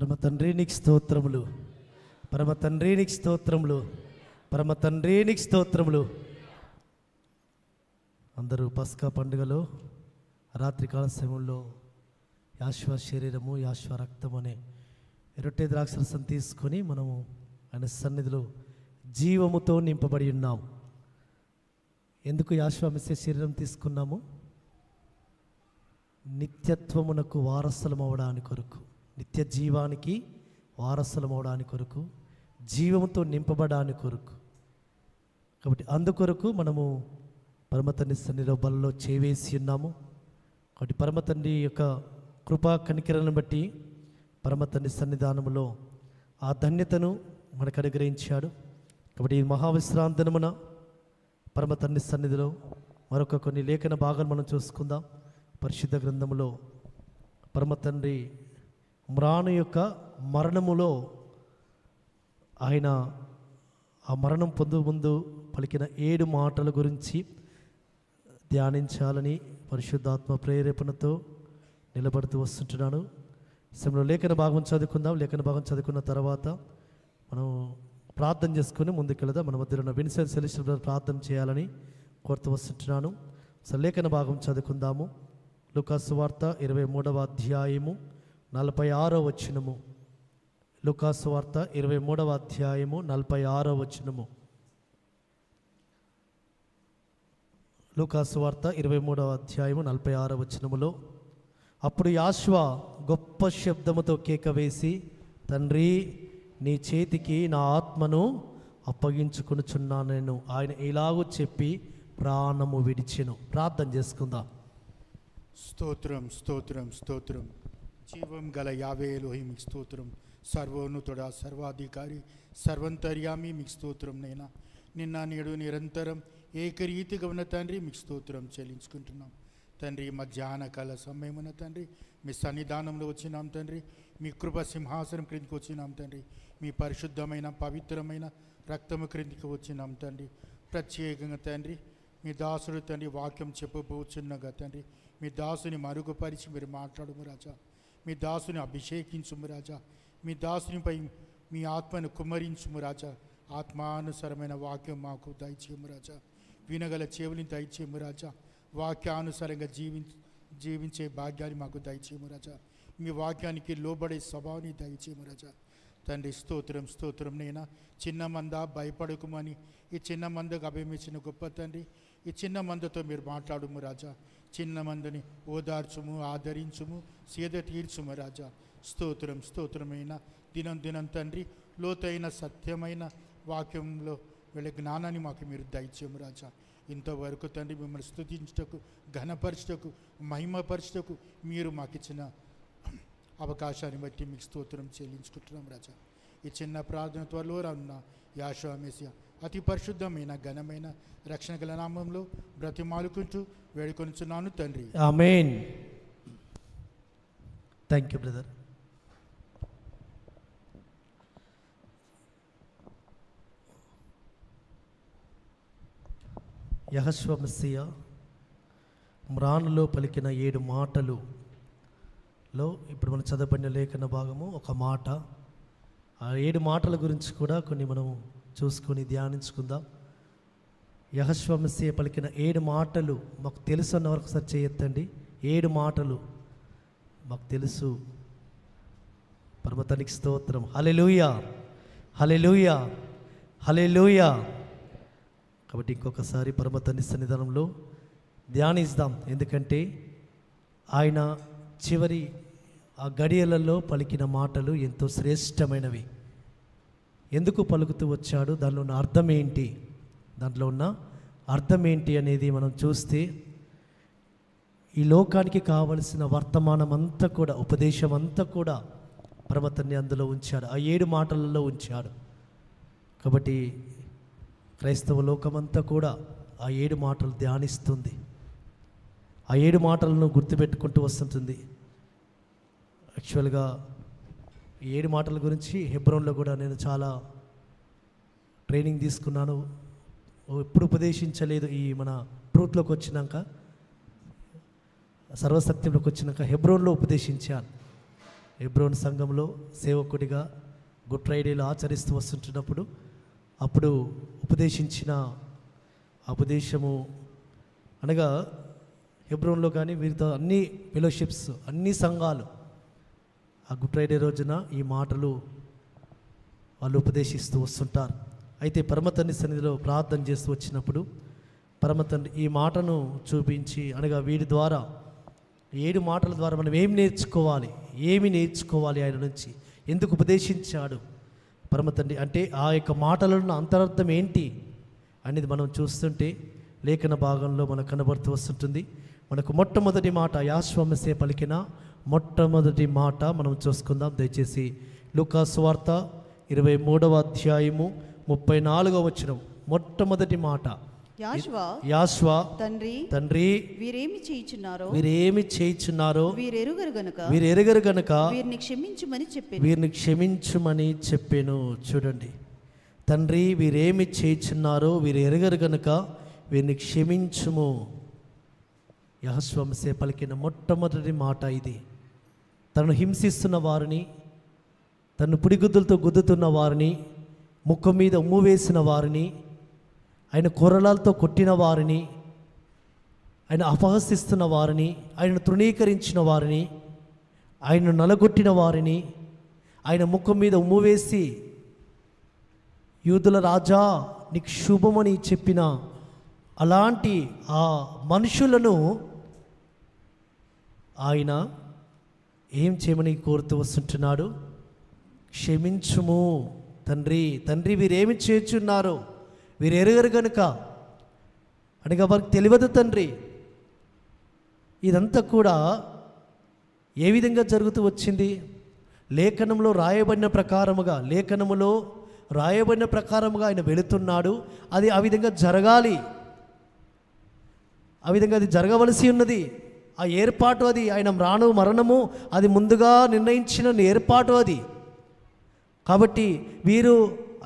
పరమ తండ్రి నీకు స్తోత్రములు, పరమ తండ్రి నీకు స్తోత్రములు, పరమ తండ్రి నీకు స్తోత్రములు. అందరూ పస్కా పండుగలో రాత్రికాల సమయంలో యాశ్వ శరీరము యాశ్వ రక్తం అనే రొట్టె ద్రాక్షరసం తీసుకొని మనము ఆయన సన్నిధిలో జీవముతో నింపబడి ఉన్నాం. ఎందుకు యాశ్వ మెస్సే శరీరం తీసుకున్నాము? నిత్యత్వమునకు వారసులం అవడానికి కొరకు, నిత్య జీవానికి వారసులం అవడానికి కొరకు, జీవముతో నింపబడానికి కొరకు. కాబట్టి అందుకొరకు మనము పరమతండ్రి సన్నిధిలో బలలో చేవేసి ఉన్నాము. కాబట్టి పరమతండ్రి యొక్క కృపా కనికరలను బట్టి పరమతండ్రి సన్నిధానములో ఆ ధన్యతను మనకు అనుగ్రహించాడు. కాబట్టి ఈ మహావిశ్రాంతనమున పరమతండ్రి సన్నిధిలో మరొక కొన్ని లేఖన భాగాలు మనం చూసుకుందాం. పరిశుద్ధ గ్రంథములో పరమతండ్రి మ్రాను యొక్క మరణములో ఆయన ఆ మరణం పొందు ముందు పలికిన 7 మాటల గురించి ధ్యానించాలని పరిశుద్ధాత్మ ప్రేరేపణతో నిలబడుతూ వస్తుంటున్నాను. సమయంలో లేఖన భాగం చదువుకుందాం. లేఖన భాగం చదువుకున్న తర్వాత మనం ప్రార్థన చేసుకుని ముందుకెళ్దాం. మన మధ్యలో ఉన్న విన్సెంట్ సెలిస్టర్ ప్రార్థన చేయాలని కోరుతూ వస్తుంటున్నాను. అసలు లేఖన భాగం చదువుకుందాము. లూకా సువార్త 23వ అధ్యాయము 46వ వచనము. లూకా సువార్త 23వ అధ్యాయము 46వ వచనము. లూకా సువార్త 23వ అధ్యాయము 46వ వచనములో, అప్పుడు యాశ్వ గొప్ప శబ్దముతో కేక వేసి, తండ్రి నీ చేతికి నా ఆత్మను అప్పగించుకొనుచున్నాను నేను. ఆయన ఇలాగూ చెప్పి ప్రాణము విడిచెను. ప్రార్థన చేసుకుందాం. స్తోత్రం స్తోత్రం స్తోత్రం. జీవం గల యావే ఎలోహీ మీకు స్తోత్రం. సర్వోన్నతుడా, సర్వాధికారి, సర్వంతర్యామి మీకు స్తోత్రం. నైనా నిన్న నేడు నిరంతరం ఏకరీతిగా ఉన్న తండ్రి మీకు స్తోత్రం చెల్లించుకుంటున్నాం. తండ్రి మధ్యాహ్న కాల సమయమున తండ్రి మీ సన్నిధానంలో వచ్చినాం తండ్రి. మీ కృప సింహాసనం క్రిందికి వచ్చినాం తండ్రి. మీ పరిశుద్ధమైన పవిత్రమైన రక్తము క్రిందికి వచ్చినాం తండ్రి. ప్రత్యేకంగా తండ్రి మీ దాసుడు తండ్రి వాక్యం చెప్పబోచున్నగా తండ్రి మీ దాసుని మరుగుపరిచి మీరు మాట్లాడము రాజా. మీ దాసుని అభిషేకించుము రాజా. మీ దాసునిపై మీ ఆత్మను కుమ్మరించుము రాజా. ఆత్మానుసరమైన వాక్యం మాకు దయచేయము రాజా. వినగల చెవుని దయచేయము రాజా. వాక్యానుసారంగా జీవించే భాగ్యాన్ని మాకు దయచేయము రాజా. మీ వాక్యానికి లోబడే స్వభావాన్ని దయచేయము రాజా. తండ్రి స్తోత్రం స్తోత్రం. నైనా చిన్న మంద భయపడకుమని ఈ చిన్న మందకు అభయమిచ్చిన గొప్ప తండ్రి, ఈ చిన్న మందతో మీరు మాట్లాడుము రాజా. చిన్న మందని ఓదార్చుము, ఆదరించుము, సేద తీర్చుము రాజా. స్తోత్రం స్తోత్రమైన దినం దినం తండ్రి లోతైన సత్యమైన వాక్యంలో వీళ్ళ జ్ఞానాన్ని మాకు మీరు దయచేయము రాజా. ఇంతవరకు తండ్రి మిమ్మల్ని స్తుతించుటకు, ఘనపరచుటకు, మహిమపరచుటకు మీరు మాకు ఇచ్చిన అవకాశాన్ని బట్టి మీకు స్తోత్రం చెల్లించుకుంటున్నాం రాజా. ఈ చిన్న ప్రార్థన త్వరలో రానున్న యాషోవా మెస్సియా అతి పరిశుద్ధమైన ఘనమైన రక్షణ గల నామంలో బ్రతిమాలుకుంటూ వేడుకొనుచున్నాను తండ్రి. ఆమేన్. Thank you brother. యెహోషువ మెస్సియా మ్రానులో పలికిన 7 మాటలులో ఇప్పుడు మనం చదవబడిన లేఖన భాగము ఒక మాట. ఆ 7 మాటల గురించి కూడా కొన్ని మనం చూసుకొని ధ్యానించుకుందాం. యెహోషువ మెస్సియా పలికిన 7 మాటలు మాకు తెలుసు అన్న వరకు ఒకసారి చేయొద్దండి. 7 మాటలు మాకు తెలుసు. పరమతానికి స్తోత్రం. హల్లెలూయా, హల్లెలూయా, హల్లెలూయా. కాబట్టి ఇంకొకసారి పరమతండ్రి సన్నిధానంలో ధ్యానిస్తాం. ఎందుకంటే ఆయన చివరి ఆ గడియలలో పలికిన మాటలు ఎంతో శ్రేష్టమైనవి. ఎందుకు పలుకుతూ వచ్చాడు, దానిలో ఉన్న అర్థం ఏంటి, దాంట్లో ఉన్న అర్థం ఏంటి అనేది మనం చూస్తే ఈ లోకానికి కావలసిన వర్తమానం అంతా కూడా, ఉపదేశం అంతా కూడా పరమతండ్రి అందులో ఉంచాడు, ఆ 7 మాటలలో ఉంచాడు. కాబట్టి క్రైస్తవ లోకమంతా కూడా ఆ 7 మాటలు ధ్యానిస్తుంది, ఆ 7 మాటలను గుర్తుపెట్టుకుంటూ వస్తుంటుంది. యాక్చువల్గా ఈ 7 మాటల గురించి హెబ్రోన్లో కూడా నేను చాలా ట్రైనింగ్ తీసుకున్నాను. ఎప్పుడు ఉపదేశించలేదు. ఈ మన ట్రూత్లోకి వచ్చినాక, సర్వసత్యంలోకి వచ్చినాక హెబ్రోన్లో ఉపదేశించాను. హెబ్రోన్ సంఘంలో సేవకుడిగా గుడ్ ఫ్రైడేలో ఆచరిస్తూ వస్తుంటున్నప్పుడు అప్పుడు ఉపదేశించిన ఉపదేశము అనగా హెబ్రోన్లో కానీ వీరితో అన్ని ఫెలోషిప్స్ అన్ని సంఘాలు ఆ గుడ్ ఫ్రైడే రోజున ఈ మాటలు వాళ్ళు ఉపదేశిస్తూ వస్తుంటారు. అయితే పరమతండ్రి సన్నిధిలో ప్రార్థన చేస్తూ వచ్చినప్పుడు పరమతండ్రి ఈ మాటను చూపించి అనగా వీడి ద్వారా 7 మాటల ద్వారా మనం ఏమి నేర్చుకోవాలి ఆయన నుంచి, ఎందుకు ఉపదేశించాడు పరమతండ్రి అంటే ఆ యొక్క మాటలను అంతరార్థం ఏంటి అనేది మనం చూస్తుంటే లేఖన భాగంలో మనకు కనబడుతూ వస్తుంటుంది. మనకు మొట్టమొదటి మాట యాశ్వమసే పలికిన మొట్టమొదటి మాట మనం చూసుకుందాం. దయచేసి లూకా సువార్త 23వ అధ్యాయము 34వ వచనం మొట్టమొదటి మాట. యాశ్వా తండ్రి వీరేమి చేయుచున్నారో వీరెరుగరు గనుక వీరిని క్షమించుమని చెప్పెను. చూడండి, తండ్రి వీరేమి చేయుచున్నారో వీరు ఎరుగరు గనుక వీరిని క్షమించుము. యెహోషువమసే పలికిన మొట్టమొదటి మాట ఇది. తనను హింసిస్తున్న వారిని, తను పుడిగుద్దులతో గుద్దుతున్న వారిని, ముఖం మీద ఉమ్ము వేసిన వారిని, ఆయన కొరలాలతో కొట్టిన వారిని, ఆయన అపహసిస్తున్న వారిని, ఆయనను తృణీకరించిన వారిని, ఆయనను నలగొట్టిన వారిని, ఆయన ముఖం మీద ఉమ్ము వేసి యూదుల రాజా నీకు శుభమని చెప్పిన అలాంటి ఆ మనుషులను ఆయన ఏం చేయమని కోరుతూ వస్తుంటున్నాడు? క్షమించుము తండ్రి వీరేమి చేయుచున్నారో వీరు ఎరుగరు గనుక అనగా వారికి తెలియదు తండ్రి. ఇదంతా కూడా ఏ విధంగా జరుగుతూ వచ్చింది? లేఖనములో రాయబడిన ప్రకారముగా ఆయన వెళుతున్నాడు. అది ఆ విధంగా జరగాలి, ఆ విధంగా అది జరగవలసి ఉన్నది. ఆ ఏర్పాటు అది, ఆయన మరణము అది ముందుగా నిర్ణయించిన ఏర్పాటు అది. కాబట్టి వీరు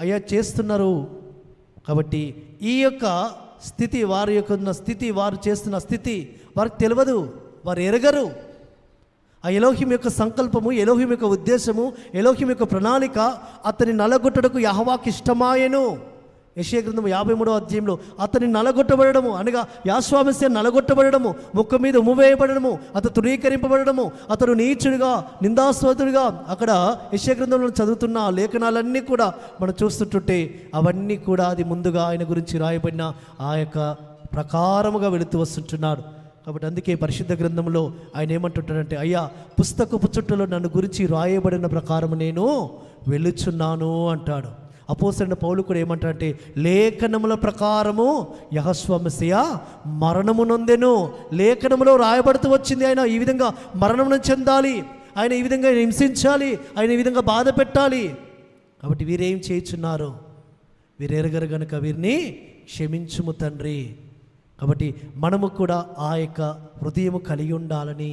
అయ్యా చేస్తున్నారు. కాబట్టి ఈ యొక్క స్థితి, వారి యొక్క ఉన్న స్థితి, వారు చేస్తున్న స్థితి వారికి తెలియదు, వారు ఎరగరు. ఆ ఎలోహిం యొక్క సంకల్పము, ఎలోహిం యొక్క ఉద్దేశము, ఎలోహిం యొక్క ప్రణాళిక అతని నలగొట్టడకు యెహోవాకి ఇష్టమాయెను. యెషయా గ్రంథం 53వ అధ్యాయంలో అతని నలగొట్టబడము అనగా యాశ్వమసే నలగొట్టబడము, ముఖం మీద ఉమ్మువేయబడము, అతను తృణీకరింపబడము, అతను నీచుడిగా నిందాస్వాదుడిగా అక్కడ యెషయా గ్రంథంలో చదువుతున్న ఆ లేఖనాలన్నీ కూడా మనం చూస్తుంటుంటే అవన్నీ కూడా అది ముందుగా ఆయన గురించి రాయబడిన ఆ యొక్క ప్రకారముగా వెళుతూ వస్తుంటున్నాడు. కాబట్టి అందుకే పరిశుద్ధ గ్రంథంలో ఆయన ఏమంటుంటాడంటే, అయ్యా పుస్తకపు చుట్టలో నన్ను గురించి రాయబడిన ప్రకారం నేను వెళ్ళుచున్నాను అంటాడు. అపోస్తలుడైన పౌలు కూడా ఏమంటాడంటే, లేఖనముల ప్రకారము యెహోషువమసే మరణము నొందెను. లేఖనములో రాయబడుతూ వచ్చింది ఆయన ఈ విధంగా మరణమును చెందాలి, ఆయన ఈ విధంగా హింసించాలి, ఆయన ఈ విధంగా బాధ పెట్టాలి. కాబట్టి వీరేం చేయుచున్నారు? వీరు ఎరగరు గనుక వీరిని క్షమించుము తండ్రి. కాబట్టి మనము కూడా ఆ యొక్క హృదయము కలిగి ఉండాలని.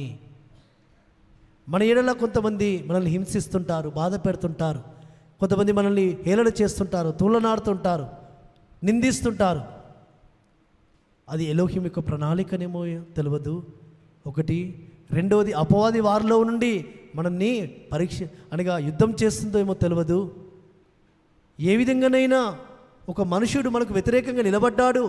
మన ఎడల కొంతమంది మనల్ని హింసిస్తుంటారు, బాధ పెడుతుంటారు, కొంతమంది మనల్ని హేళన చేస్తుంటారు, తూలనాడుతుంటారు, నిందిస్తుంటారు. అది ఎలోహిం యొక్క ప్రణాళికనేమో తెలియదు ఒకటి. రెండవది అపవాది వారిలో నుండి మనల్ని అనగా యుద్ధం చేస్తుందో ఏమో తెలియదు. ఏ విధంగానైనా ఒక మనుషుడు మనకు వ్యతిరేకంగా నిలబడ్డాడు,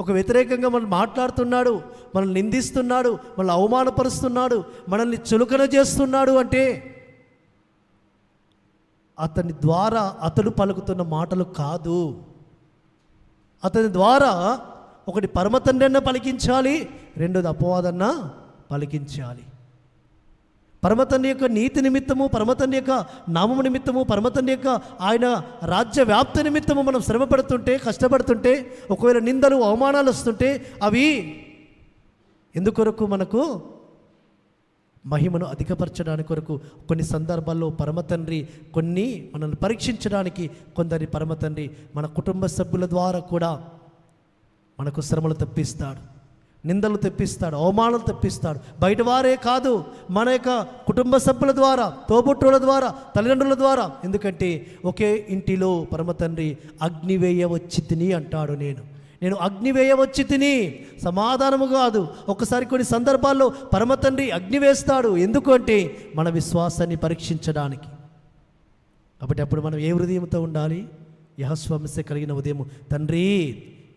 ఒక వ్యతిరేకంగా మనల్ని మాట్లాడుతున్నాడు, మనల్ని నిందిస్తున్నాడు, మనల్ని అవమానపరుస్తున్నాడు, మనల్ని చులకన చేస్తున్నాడు అంటే అతని ద్వారా అతడు పలుకుతున్న మాటలు కాదు. అతని ద్వారా ఒకటి పరమతండ్రి అన్న పలికించాలి, రెండోది అపవాదన్న పలికించాలి. పరమతండ్రి యొక్క నీతి నిమిత్తము, పరమతండ్రి యొక్క నామము నిమిత్తము, పరమతండ్రి యొక్క ఆయన రాజ్య వ్యాప్తి నిమిత్తము మనం శ్రమ పడుతుంటే, కష్టపడుతుంటే, ఒకవేళ నిందలు అవమానాలు వస్తుంటే అవి ఎందుకొరకు? మనకు మహిమను అధికపరచడానికి కొరకు. కొన్ని సందర్భాల్లో పరమతండ్రి కొన్ని మనల్ని పరీక్షించడానికి కొందరి పరమతండ్రి మన కుటుంబ సభ్యుల ద్వారా కూడా మనకు శ్రమలు తెప్పిస్తాడు, నిందలు తెప్పిస్తాడు, అవమానాలు తెప్పిస్తాడు. బయట వారే కాదు, మన యొక్క కుటుంబ సభ్యుల ద్వారా, తోబుట్టువుల ద్వారా, తల్లిదండ్రుల ద్వారా. ఎందుకంటే ఒకే ఇంటిలో పరమతండ్రి అగ్నివేయ వచ్చి తిని అంటాడు, నేను అగ్ని వేయవచ్చి తిని, సమాధానము కాదు. ఒకసారి కొన్ని సందర్భాల్లో పరమ తండ్రి అగ్ని వేస్తాడు. ఎందుకంటే మన విశ్వాసాన్ని పరీక్షించడానికి. కాబట్టి అప్పుడు మనం ఏ హృదయంతో ఉండాలి? యెహోవామెస్సే కలిగిన ఉదయం, తండ్రి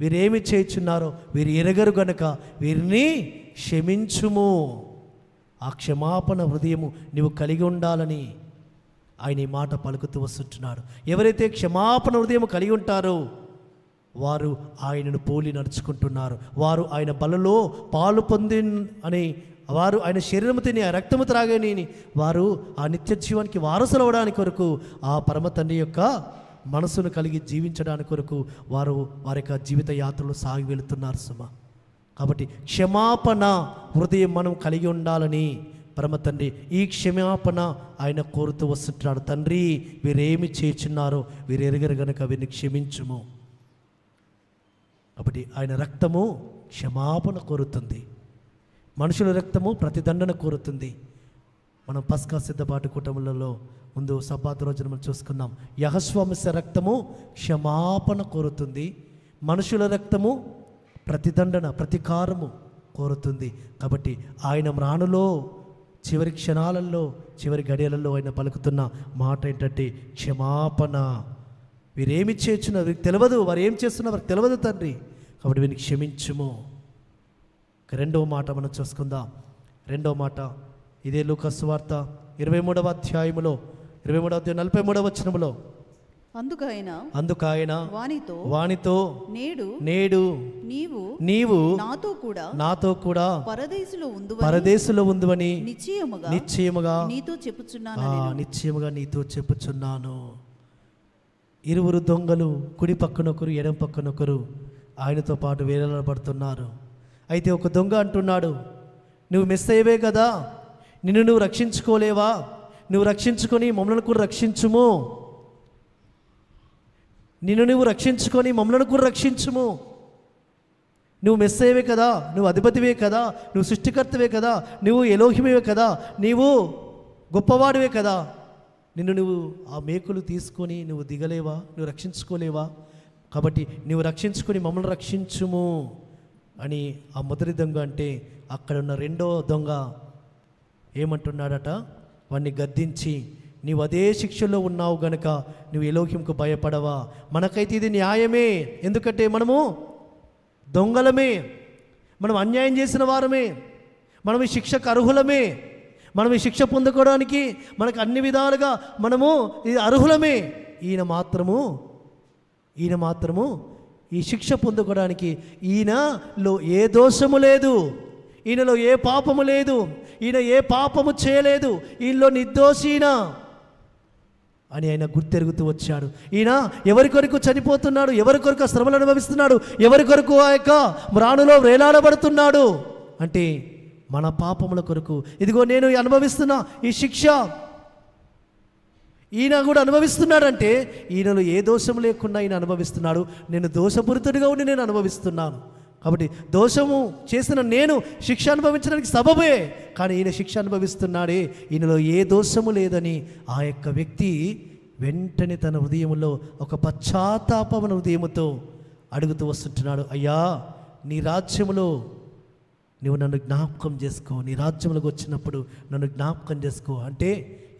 వీరేమి చేయుచున్నారో వీరు ఎరగరు గనుక వీరిని క్షమించుము. ఆ క్షమాపణ హృదయము నీవు కలిగి ఉండాలని ఆయన ఈ మాట పలుకుతూ వస్తుంటున్నాడు. ఎవరైతే క్షమాపణ హృదయం కలిగి ఉంటారో వారు ఆయనను పోలి నడుచుకుంటున్నారు. వారు ఆయన బలలో పాలు పొంది అని, వారు ఆయన శరీరము తిని ఆ రక్తము త్రాగని వారు ఆ నిత్య జీవానికి వారసులు అవడానికి కొరకు, ఆ పరమ తండ్రి యొక్క మనసును కలిగి జీవించడానికి కొరకు వారు వారి యొక్క జీవిత యాత్రలో సాగి వెళుతున్నారు సుమా. కాబట్టి క్షమాపణ హృదయం మనం కలిగి ఉండాలని పరమ తండ్రి ఈ క్షమాపణ ఆయన కోరుతూ వస్తుంటున్నాడు. తండ్రి వీరేమి చేయుచున్నారో వీరు ఎరగరు గనుక వీరిని క్షమించుము. కాబట్టి ఆయన రక్తము క్షమాపణ కోరుతుంది, మనుషుల రక్తము ప్రతిదండన కోరుతుంది. మనం పస్కా సిద్ధపాటు కుటుంబాలలో ముందు సబ్బాతు రోజున మనం చూసుకున్నాం. యెహోవామెస్సే రక్తము క్షమాపణ కోరుతుంది, మనుషుల రక్తము ప్రతిదండన ప్రతీకారము కోరుతుంది. కాబట్టి ఆయన మ్రాణులో చివరి క్షణాలలో చివరి గడియలలో ఆయన పలుకుతున్న మాట ఏంటంటే క్షమాపణ. వీరేమి చేస్తున్నారు వీరికి తెలియదు, వారు ఏం చేస్తున్నారు వారికి తెలియదు తండ్రి, కాబట్టి వీరిని క్షమించుము. రెండవ మాట మనం చూసుకుందాం. రెండవ మాట ఇదే లూకా సువార్త 23వ అధ్యాయములో 23వ అధ్యాయం 43వ వచనములో, అందుకు ఆయన వానితో నేడు నీవు నాతో కూడా పరదేశులో ఉందువని నిశ్చయముగా నీతో చెప్పుచున్నాను. ఇరువురు దొంగలు కుడి పక్కనొకరు ఎడం పక్కనొకరు ఆయనతో పాటు వేలాడబడుతున్నారు. అయితే ఒక దొంగ అంటున్నాడు, నువ్వు మెస్సయ్యవే కదా, నిన్ను నువ్వు రక్షించుకోలేవా? నువ్వు రక్షించుకొని మమ్మల్ని కూడా రక్షించుము, నిన్ను నువ్వు రక్షించుకొని మమ్మల్ని కూడా రక్షించుము. నువ్వు మెస్సయ్యవే కదా, నువ్వు అధిపతివే కదా, నువ్వు సృష్టికర్తవే కదా, నువ్వు ఎలోహిమే కదా, నీవు గొప్పవాడివే కదా, నిన్ను నువ్వు ఆ మేకులు తీసుకొని నువ్వు దిగలేవా? నువ్వు రక్షించుకోలేవా? కాబట్టి నువ్వు రక్షించుకొని మమ్మల్ని రక్షించుము అని ఆ మొదటి దొంగ అంటే, అక్కడ ఉన్న రెండో దొంగ ఏమంటున్నాడట? వాడిని గద్దించి, నీవు అదే శిక్షలో ఉన్నావు గనక నువ్వు ఎలోహింకు భయపడవా? మనకైతే ఇది న్యాయమే, ఎందుకంటే మనము దొంగలమే, మనం అన్యాయం చేసిన వారమే, మనం ఈ శిక్షకు అర్హులమే, మనం ఈ శిక్ష పొందుకోవడానికి మనకు అన్ని విధాలుగా మనము ఇది అర్హులమే. ఈయన మాత్రము ఈ శిక్ష పొందుకోవడానికి ఈయనలో ఏ దోషము లేదు, ఈయనలో ఏ పాపము లేదు, ఈయన ఏ పాపము చేయలేదు, ఈయనలో నిర్దోషీన అని ఆయన గుర్తెరుగుతూ వచ్చాడు. ఈయన ఎవరి కొరకు చనిపోతున్నాడు, ఎవరి కొరకు శ్రమలు అనుభవిస్తున్నాడు, ఎవరి కొరకు ఆ యొక్క మ్రాణులో వేలాడబడుతున్నాడు అంటే మన పాపముల కొరకు. ఇదిగో నేను అనుభవిస్తున్నా ఈ శిక్ష ఈయన కూడా అనుభవిస్తున్నాడంటే ఈయనలో ఏ దోషం లేకుండా ఈయన అనుభవిస్తున్నాడు. నేను దోషపూరితుడిగా ఉండి నేను అనుభవిస్తున్నాను. కాబట్టి దోషము చేసిన నేను శిక్ష అనుభవించడానికి సబబే, కానీ ఈయన శిక్ష అనుభవిస్తున్నాడే, ఈయనలో ఏ దోషము లేదని ఆ యొక్క వ్యక్తి వెంటనే తన హృదయంలో ఒక పశ్చాత్తాపమైన హృదయముతో అడుగుతూ వస్తుంటున్నాడు, అయ్యా నీ రాజ్యములో నువ్వు నన్ను జ్ఞాపకం చేసుకో, నీ రాజ్యంలోకి వచ్చినప్పుడు నన్ను జ్ఞాపకం చేసుకో. అంటే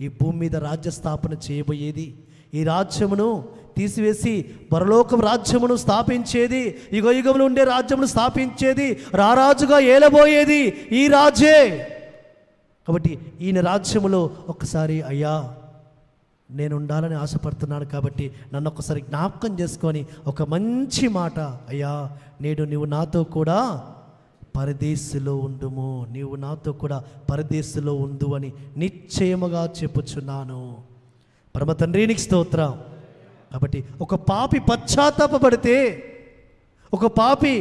ఈ భూమి మీద రాజ్య స్థాపన చేయబోయేది, ఈ రాజ్యమును తీసివేసి పరలోకం రాజ్యమును స్థాపించేది, యుగ యుగములు ఉండే రాజ్యమును స్థాపించేది, రారాజుగా ఏలబోయేది ఈ రాజే. కాబట్టి ఈయన రాజ్యములో ఒక్కసారి అయ్యా నేను ఉండాలని ఆశపడుతున్నాను, కాబట్టి నన్ను ఒక్కసారి జ్ఞాపకం చేసుకొని ఒక మంచి మాట, అయ్యా నేడు నువ్వు నాతో కూడా పరదేశులో ఉండుము, నీవు నాతో కూడా పరదేశులో ఉండు అని నిశ్చయముగా చెప్పుచున్నాను. పరమ తండ్రి నీకు స్తోత్రం. కాబట్టి ఒక పాపి పశ్చాత్తాపపడితే, ఒక పాపి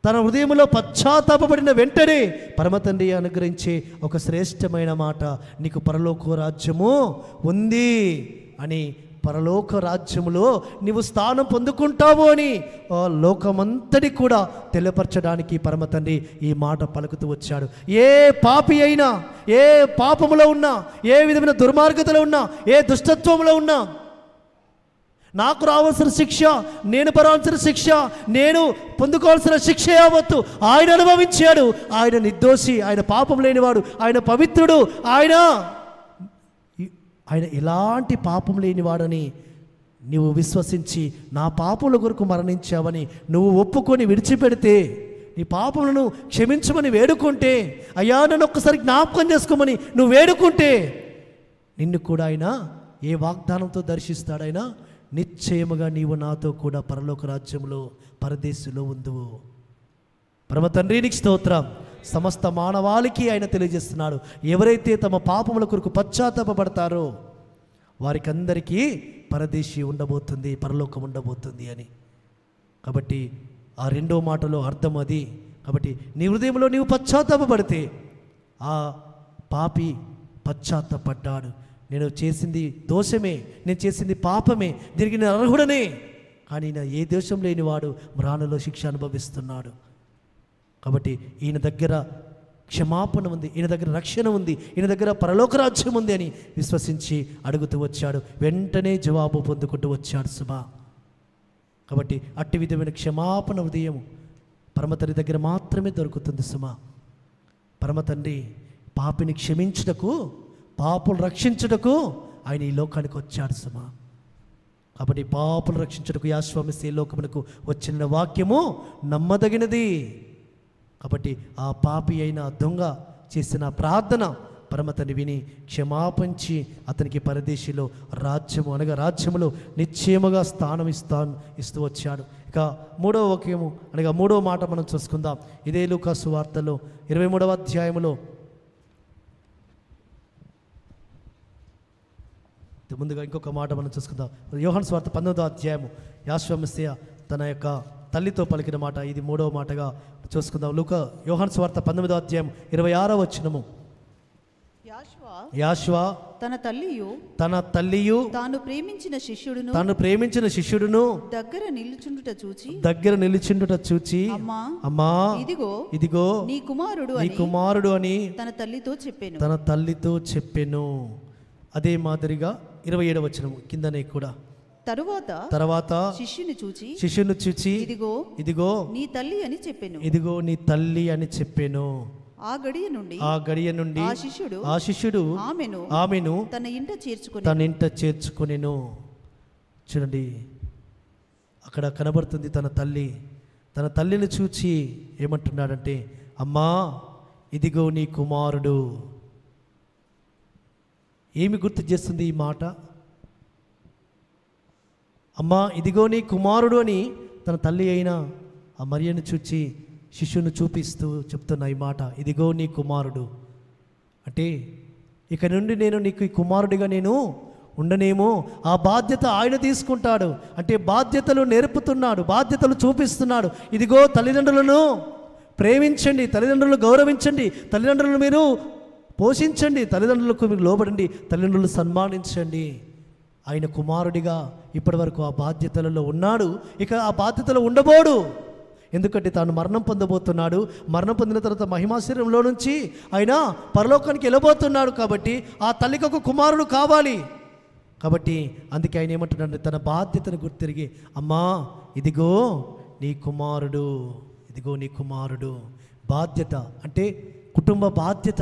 తన హృదయంలో పశ్చాత్తాపపడిన వెంటనే పరమ తండ్రి అనుగ్రహించే ఒక శ్రేష్టమైన మాట, నీకు పరలోక రాజ్యము ఉంది అని, పరలోక రాజ్యములో నీవు స్థానం పొందుకుంటావు అని లోకమంతటి కూడా తెలియపరచడానికి పరమ తండ్రి ఈ మాట పలుకుతూ వచ్చాడు. ఏ పాపి అయినా, ఏ పాపములో ఉన్నా, ఏ విధమైన దుర్మార్గతలో ఉన్నా, ఏ దుష్టత్వంలో ఉన్నా, నాకు రావాల్సిన శిక్ష, నేను పరాల్సిన శిక్ష, నేను పొందుకోవాల్సిన శిక్ష యావత్తు ఆయన అనుభవించాడు. ఆయన నిర్దోషి, ఆయన పాపం లేనివాడు, ఆయన పవిత్రుడు, ఆయన ఎలాంటి పాపం లేనివాడని నువ్వు విశ్వసించి నా పాపముల కొరకు మరణించావని నువ్వు ఒప్పుకొని విడిచిపెడితే, నీ పాపములను క్షమించమని వేడుకుంటే, అయ్యా నన్ను ఒక్కసారి జ్ఞాపకం చేసుకోమని నువ్వు వేడుకుంటే, నిన్ను కూడా ఆయన ఏ వాగ్దానంతో దర్శిస్తాడైనా, నిశ్చయముగా నీవు నాతో కూడా పరలోక రాజ్యంలో పరదేశంలో ఉందువు. పరమ తండ్రి నీకు స్తోత్రం. సమస్త మానవాళికి ఆయన తెలియజేస్తున్నాడు, ఎవరైతే తమ పాపముల కొరకు పశ్చాత్తాపపడతారో వారికి అందరికీ పరదేశీ ఉండబోతుంది, పరలోకం ఉండబోతుంది అని. కాబట్టి ఆ రెండో మాటలో అర్థం అది. కాబట్టి నీ హృదయంలో నీవు పశ్చాత్తాపపడితే, ఆ పాపి పశ్చాత్తాపడ్డాడు, నేను చేసింది దోషమే, నేను చేసింది పాపమే, దీనికి నేను అర్హుడనే, కానీ నా ఏ దోషం లేనివాడు మ్రాణులో శిక్ష అనుభవిస్తున్నాడు. కాబట్టి ఈయన దగ్గర క్షమాపణ ఉంది, ఈయన దగ్గర రక్షణ ఉంది, ఈయన దగ్గర పరలోక రాజ్యం ఉంది అని విశ్వసించి అడుగుతూ వచ్చాడు. వెంటనే జవాబు పొందుకుంటూ వచ్చాడు సుమా. కాబట్టి అట్టి విధమైన క్షమాపణ హృదయం పరమతండ్రి దగ్గర మాత్రమే దొరుకుతుంది సుమా. పరమతండ్రి పాపిని క్షమించుటకు, పాపులు రక్షించుటకు ఆయన ఈ లోకానికి వచ్చాడు సుమా. కాబట్టి పాపులు రక్షించుటకు యాశ్వమసి లోకమునకు వచ్చిన వాక్యము నమ్మదగినది. కాబట్టి ఆ పాపి అయిన దొంగ చేసిన ప్రార్థన పరమతండ్రి విని క్షమాపించి అతనికి పరదేశిలో రాజ్యము అనగా రాజ్యములో నిశ్చయముగా స్థానం ఇస్తూ వచ్చాడు. ఇక మూడవ వాక్యము అనగా మూడవ మాట మనం చూసుకుందాం. ఇదే లూకా సువార్తలో 23వ అధ్యాయములో ముందుగా ఇంకొక మాట మనం చూసుకుందాం. యోహాను సువార్త 19వ అధ్యాయము యాశ్వమస్య తన యొక్క తల్లితో పలికిన మాట, ఇది మూడవ మాటగా చూసుకుందాం. యోహాను సువార్త 19వ అధ్యాయం 26వ వచనము. యాశ్వా తన తల్లియు తాను ప్రేమించిన శిష్యుడును దగ్గర నిలుచుండుట చూచి అమ్మా ఇదిగో నీ కుమారుడు అని తన తల్లితో చెప్పెను. అదే మాదిరిగా 27వ వచనము కిందనే కూడా తరువాత శిష్యుని చూచి ఇదిగో నీ తల్లి అని చెప్పెను. ఆ గడియ నుండి ఆ శిష్యుడు ఆమెను తన ఇంట చేర్చుకొనెను. చూడండి, అక్కడ కనబడుతుంది తన తల్లిని చూచి ఏమంటున్నాడంటే, అమ్మా ఇదిగో నీ కుమారుడు. ఏమి గుర్తు చేస్తుంది ఈ మాట? అమ్మా ఇదిగో నీ కుమారుడు అని తన తల్లి అయిన ఆ మరియను చూచి శిష్యుని చూపిస్తూ చెప్తున్న ఈ మాట, ఇదిగో నీ కుమారుడు. అంటే ఇక నుండి నేను నీకు ఈ కుమారుడిగా నేను ఉండనేమో, ఆ బాధ్యత ఆయన తీసుకుంటాడు. అంటే బాధ్యతలు నేర్పుతున్నాడు, బాధ్యతలు చూపిస్తున్నాడు. ఇదిగో తల్లిదండ్రులను ప్రేమించండి, తల్లిదండ్రులను గౌరవించండి, తల్లిదండ్రులను మీరు పోషించండి, తల్లిదండ్రులకు మీరు లోబడండి, తల్లిదండ్రులను సన్మానించండి. ఆయన కుమారుడిగా ఇప్పటి వరకు ఆ బాధ్యతలలో ఉన్నాడు, ఇక ఆ బాధ్యతలో ఉండబోడు. ఎందుకంటే తాను మరణం పొందబోతున్నాడు, మరణం పొందిన తర్వాత మహిమాశరీరంలో నుంచి ఆయన పరలోకానికి వెళ్ళబోతున్నాడు. కాబట్టి ఆ తల్లికి ఒక కుమారుడు కావాలి. కాబట్టి అందుకే ఆయన ఏమంటున్నాడు, తన బాధ్యతను గుర్తిరిగి, అమ్మా ఇదిగో నీ కుమారుడు, ఇదిగో నీ కుమారుడు. బాధ్యత అంటే కుటుంబ బాధ్యత.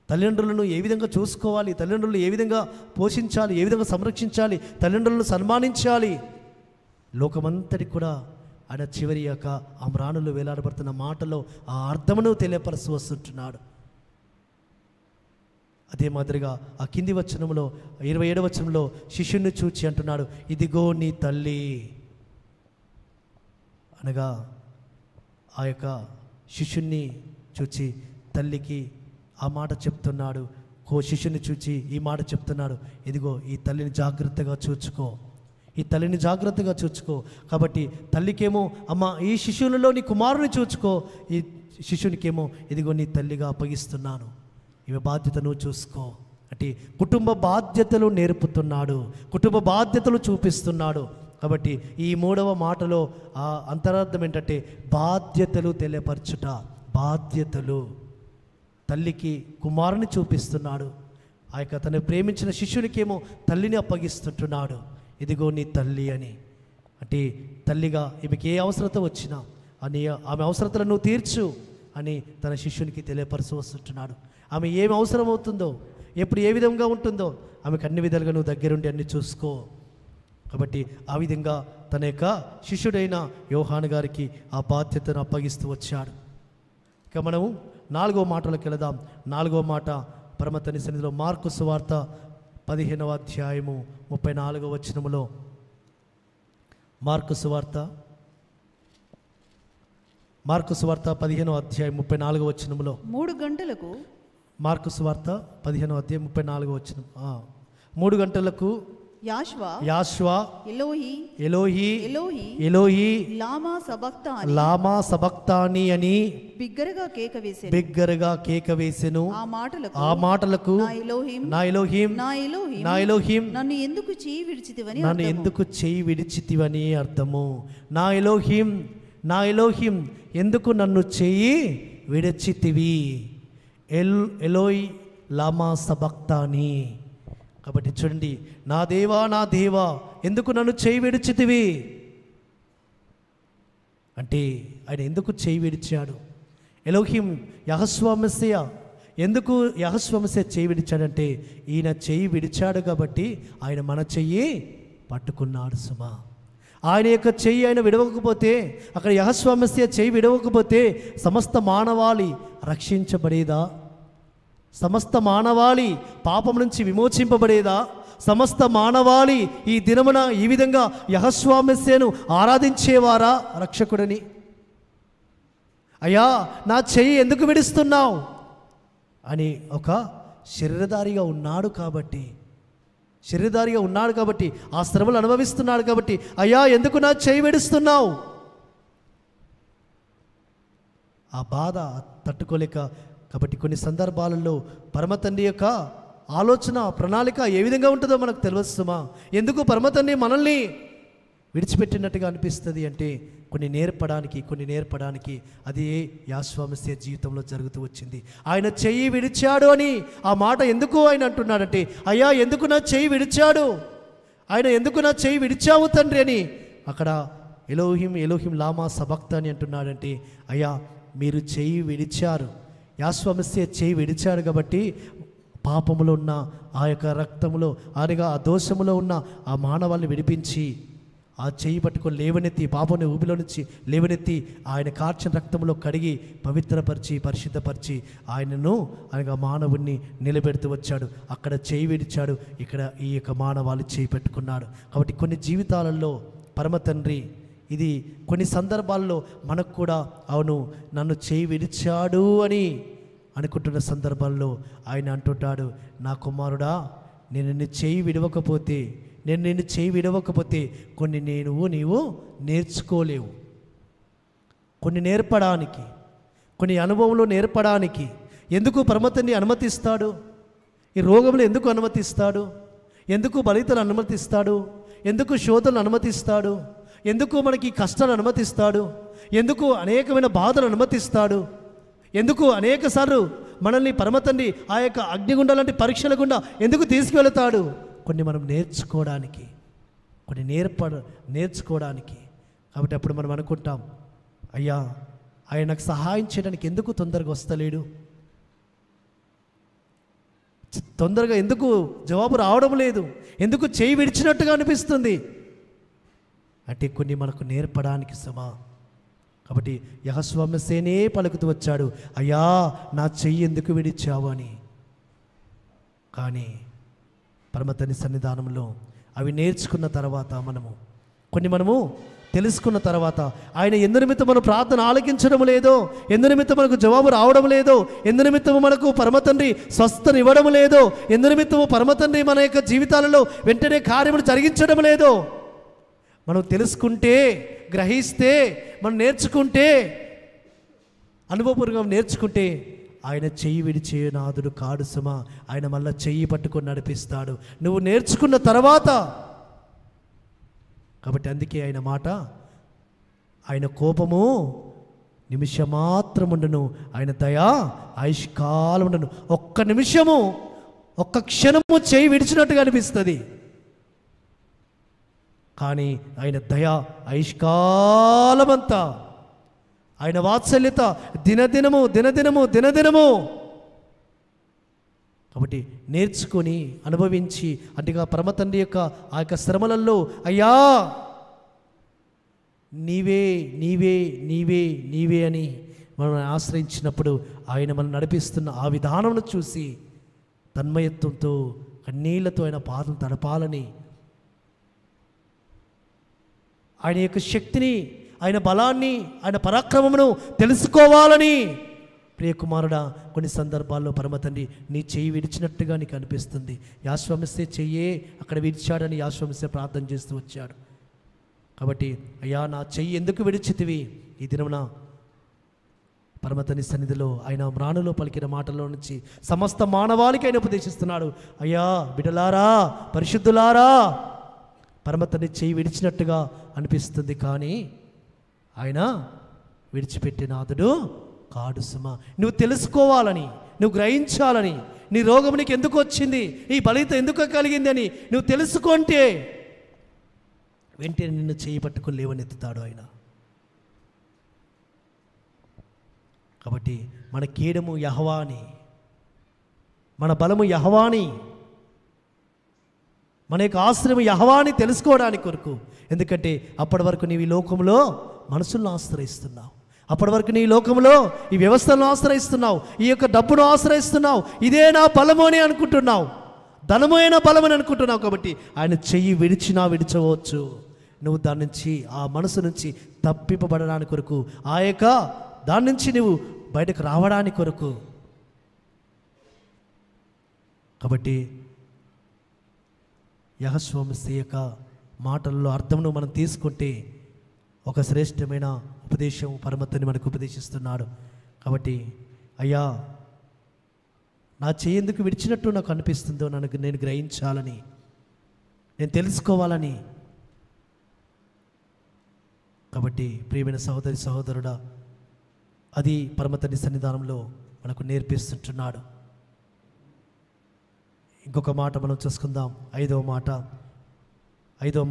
తల్లిదండ్రులను ఏ విధంగా చూసుకోవాలి, తల్లిదండ్రులను ఏ విధంగా పోషించాలి, ఏ విధంగా సంరక్షించాలి, తల్లిదండ్రులను సన్మానించాలి. లోకమంతటి కూడా ఆయన చివరి యొక్క ఆ మ్రాణులు వేలాడబడుతున్న మాటలో ఆ అర్థమును తెలియపరుస్తూ వస్తుంటున్నాడు. అదే మాదిరిగా ఆ కింది వచనంలో 27వ వచనంలో శిష్యుని చూచి అంటున్నాడు, ఇదిగో నీ తల్లి. అనగా ఆ యొక్క శిష్యుని చూచి తల్లికి ఆ మాట చెప్తున్నాడు. శిష్యుని చూచి ఈ మాట చెప్తున్నాడు, ఇదిగో ఈ తల్లిని జాగ్రత్తగా చూచుకో, ఈ తల్లిని జాగ్రత్తగా చూచుకో. కాబట్టి తల్లికేమో అమ్మ ఈ శిష్యులలో నీ కుమారుని చూచుకో, ఈ శిష్యునికేమో ఇదిగో నీ తల్లిగా అప్పగిస్తున్నాను, ఈమె బాధ్యత నువ్వు చూసుకో. అంటే కుటుంబ బాధ్యతలు నేర్పుతున్నాడు, కుటుంబ బాధ్యతలు చూపిస్తున్నాడు. కాబట్టి ఈ మూడవ మాటలో ఆ అంతరార్థం ఏంటంటే బాధ్యతలు తెలియపరచుట. బాధ్యతలు తల్లికి కుమారుని చూపిస్తున్నాడు, ఆ యొక్క తను ప్రేమించిన శిష్యునికేమో తల్లిని అప్పగిస్తుంటున్నాడు. ఇదిగో నీ తల్లి అని. అంటే తల్లిగా ఈమెకి ఏ అవసరత వచ్చినా అని ఆమె అవసరతలను నువ్వు తీర్చు అని తన శిష్యునికి తెలియపరుచు వస్తుంటున్నాడు. ఆమె ఏమి అవసరం అవుతుందో, ఎప్పుడు ఏ విధంగా ఉంటుందో ఆమెకు అన్ని విధాలుగా నువ్వు దగ్గరుండి అన్ని చూసుకో. కాబట్టి ఆ విధంగా తన యొక్క శిష్యుడైన యోహాను గారికి ఆ బాధ్యతను అప్పగిస్తూ వచ్చాడు. ఇక మనము 4వ మాటలోకి వెళదాం. 4వ మాట పరమతని సన్నిధిలో మార్కు సువార్త 15వ అధ్యాయము 34వ వచనములో, మార్కు సువార్త 15వ అధ్యాయం 34వ వచనములో, 3 గంటలకు మార్కు సువార్త 15వ అధ్యాయం 34వ వచనం, 3 గంటలకు యాష్వా ఎలోహి ఎలోహి ఎలోహి ఎలోహి లామా సబక్తాని అని బిగ్గరగా కేక వేసెను. ఆ మాటలకు నా ఎలోహిం నన్ను ఎందుకు చేయి విడిచితివని అర్థము. నా ఎలోహిం ఎందుకు నన్ను చేయి విడిచితివి. ఎలోయ్ లామా సబక్తాని. కాబట్టి చూడండి, నా దేవా ఎందుకు నన్ను చేయి విడిచితివి అంటే ఆయన ఎందుకు చేయి విడిచాడు? ఎలోహిం యెహోవా మెస్సియా ఎందుకు యెహోవా మెస్సియా చేయి విడిచాడంటే ఈయన చేయి విడిచాడు కాబట్టి ఆయన మన చెయ్యి పట్టుకున్నాడు సుమా. ఆయన యొక్క చెయ్యి ఆయన విడవకపోతే, అక్కడ యెహోవా మెస్సియా చెయ్యి విడవకపోతే సమస్త మానవాళి రక్షించబడేదా? సమస్త మానవాళి పాపం నుంచి విమోచింపబడేదా? సమస్త మానవాళి ఈ దినమున ఈ విధంగా యెహోవా మెస్సియాను ఆరాధించేవారా రక్షకుడని? అయ్యా నా చెయ్యి ఎందుకు విడుస్తున్నావు అని ఒక శరీరధారిగా ఉన్నాడు కాబట్టి ఆ శ్రమలు అనుభవిస్తున్నాడు కాబట్టి, అయ్యా ఎందుకు నా చెయ్యి విడుస్తున్నావు? ఆ బాధ తట్టుకోలేక, కాబట్టి కొన్ని సందర్భాలలో పరమతండ్రి యొక్క ఆలోచన ప్రణాళిక ఏ విధంగా ఉంటుందో మనకు తెలుసుమా. ఎందుకు పరమతండ్రి మనల్ని విడిచిపెట్టినట్టుగా అనిపిస్తుంది అంటే కొన్ని నేర్పడానికి అది యెహోవా మెస్సియా జీవితంలో జరుగుతూ వచ్చింది. ఆయన చెయ్యి విడిచాడు అని ఆ మాట ఎందుకు ఆయన అంటున్నాడంటే, అయ్యా ఎందుకు నా చెయ్యి విడిచాడు, ఆయన ఎందుకు నా చెయ్యి విడిచావు తండ్రి అని అక్కడ ఎలోహిం లామా సబక్తాని అంటున్నాడంటే, అయ్యా మీరు చెయ్యి విడిచారు, యెహోవా మెస్సియా చెయ్యి విడిచాడు కాబట్టి పాపములో ఉన్న ఆ యొక్క రక్తములో అనగా ఆ దోషములో ఉన్న ఆ మానవాళ్ళని విడిపించి ఆ చెయ్యి పట్టుకొని లేవనెత్తి పాపని ఊబిలో నుంచి లేవనెత్తి ఆయన కార్చిన రక్తంలో కడిగి పవిత్రపరిచి పరిశుద్ధపరిచి ఆయనను అనగా మానవుణ్ణి నిలబెడుతూ వచ్చాడు. అక్కడ చెయ్యి విడిచాడు, ఇక్కడ ఈ యొక్క మానవాళి చేయి పెట్టుకున్నాడు. కాబట్టి కొన్ని జీవితాలలో పరమ తండ్రి ఇది కొన్ని సందర్భాల్లో మనకు కూడా అవును నన్ను చేయి విడిచాడు అని అనుకుంటున్న సందర్భాల్లో ఆయన అంటుంటాడు, నా కుమారుడా నేను నిన్ను చేయి విడవకపోతే కొన్ని నీవు నేర్చుకోలేవు. కొన్ని నేర్పడానికి, కొన్ని అనుభవంలో నేర్పడానికి ఎందుకు పరమతండ్రి అనుమతిస్తాడు? ఈ రోగంలో ఎందుకు అనుమతిస్తాడు? ఎందుకు బలితను అనుమతిస్తాడు? ఎందుకు శోధనలు అనుమతిస్తాడు? ఎందుకు మనకి కష్టాలు అనుమతిస్తాడు? ఎందుకు అనేకమైన బాధలు అనుమతిస్తాడు? ఎందుకు అనేక సార్లు మనల్ని పరమతండ్రి ఆ యొక్క అగ్నిగుండ లాంటి పరీక్షల గుండా ఎందుకు తీసుకువెళతాడు? కొన్ని మనం నేర్చుకోవడానికి, కొన్ని నేర్చుకోవడానికి. కాబట్టి అప్పుడు మనం అనుకుంటాం, అయ్యా ఆయన నాకు సహాయం చేయడానికి ఎందుకు తొందరగా వస్తలేడు, తొందరగా ఎందుకు జవాబు రావడం లేదు, ఎందుకు చేయి విడిచినట్టుగా అనిపిస్తుంది అంటే కొన్ని మనకు నేర్పడానికి సమా. కాబట్టి యెహోవా మెస్సియానే పలుకుతూ వచ్చాడు, అయ్యా నా చెయ్యి ఎందుకు విడిచావు అని. కానీ పరమతండ్రి సన్నిధానంలో అవి నేర్చుకున్న తర్వాత మనము తెలుసుకున్న తర్వాత ఆయన ఎందు నిమిత్తం మన ప్రార్థన ఆలకించడం లేదో, ఎందు నిమిత్తం మనకు జవాబు రావడం లేదో, ఎందు నిమిత్తము మనకు పరమతండ్రి స్వస్థనివ్వడం లేదో, ఎందు నిమిత్తము పరమతండ్రి మన యొక్క జీవితాలలో వెంటనే కార్యములు జరిగించడం లేదో, మనం తెలుసుకుంటే, గ్రహిస్తే, మనం నేర్చుకుంటే, అనుభవపూర్వకంగా నేర్చుకుంటే ఆయన చెయ్యి విడిచే నాదుడు కాడు సుమా. ఆయన మళ్ళీ చెయ్యి పట్టుకొని నడిపిస్తాడు నువ్వు నేర్చుకున్న తర్వాత. కాబట్టి అందుకే ఆయన మాట, ఆయన కోపము నిమిషమాత్రం ఉండను, ఆయన దయా ఆయుష్కాలం ఉండను. ఒక్క నిమిషము, ఒక్క క్షణము చెయ్యి విడిచినట్టుగా అనిపిస్తుంది. కానీ ఆయన దయ ఆయుష్కాలమంతా, ఆయన వాత్సల్యత దినదినము దినదినము దినదినము. కాబట్టి నేర్చుకొని అనుభవించి అంటేగా పరమ తండ్రి యొక్క ఆ యొక్క శ్రమలలో అయ్యా నీవే నీవే నీవే నీవే అని మనం ఆశ్రయించినప్పుడు ఆయన మనం నడిపిస్తున్న ఆ విధానమును చూసి తన్మయత్వంతో కన్నీళ్లతో ఆయన పాదం తడపాలని, ఆయన యొక్క శక్తిని, ఆయన బలాన్ని, ఆయన పరాక్రమమును తెలుసుకోవాలని ప్రియకుమారుడా కొన్ని సందర్భాల్లో పరమ తండ్రి నీ చెయ్యి విడిచినట్టుగా నీకు అనిపిస్తుంది. యాశ్వమిస్తే చెయ్యే అక్కడ విడిచాడని యాశ్వమిస్తే ప్రార్థన చేస్తూ వచ్చాడు. కాబట్టి అయ్యా నా చెయ్యి ఎందుకు విడిచితివి? ఈ దినమున పరమ తండ్రి సన్నిధిలో ఆయన మ్రాణులో పలికిన మాటల్లో నుంచి సమస్త మానవాళికి ఆయన ఉపదేశిస్తున్నాడు. అయ్యా బిడ్డలారా, పరిశుద్ధులారా, పరమ తండ్రి చెయ్యి విడిచినట్టుగా అనిపిస్తుంది, కానీ ఆయన విడిచిపెట్టిన నాథుడు కాడు సుమా. నువ్వు తెలుసుకోవాలని, నువ్వు గ్రహించాలని, నీ రోగం నీకు ఎందుకు వచ్చింది, ఈ బలిత ఎందుకు కలిగింది అని నువ్వు తెలుసుకుంటే వెంటనే నిన్ను చేయి పట్టుకుని లేవనెత్తుతాడు ఆయన. కాబట్టి మన కీడము యెహోవాని, మన బలము యెహోవాని, మన యొక్క ఆశ్రయం యెహోవాని తెలుసుకోవడానికి కొరకు. ఎందుకంటే అప్పటి వరకు నీవు ఈ లోకంలో మనుషులను ఆశ్రయిస్తున్నావు, అప్పటి వరకు నీ లోకంలో ఈ వ్యవస్థలను ఆశ్రయిస్తున్నావు, ఈ యొక్క డబ్బును ఆశ్రయిస్తున్నావు, ఇదే నా బలము అని అనుకుంటున్నావు, ధనమైన బలమని అనుకుంటున్నావు. కాబట్టి ఆయన చెయ్యి విడిచినా విడిచవచ్చు, నువ్వు దాని నుంచి, ఆ మనసు నుంచి తప్పింపబడడానికి కొరకు, ఆ యొక్క దాని నుంచి నువ్వు బయటకు రావడానికి కొరకు. కాబట్టి యెహోషువ యొక్క మాటల్లో అర్థమును మనం తీసుకుంటే ఒక శ్రేష్టమైన ఉపదేశం పరమతని మనకు ఉపదేశిస్తున్నాడు. కాబట్టి అయ్యా నా చెయ్యి ఎందుకు విడిచినట్టు నాకు అనిపిస్తుందో నేను గ్రహించాలని, నేను తెలుసుకోవాలని. కాబట్టి ప్రియమైన సహోదరి సహోదరుడా, అది పరమతని సన్నిధానంలో మనకు నేర్పిస్తుంటున్నాడు. ఇంకొక మాట మనం చూసుకుందాం. ఐదవ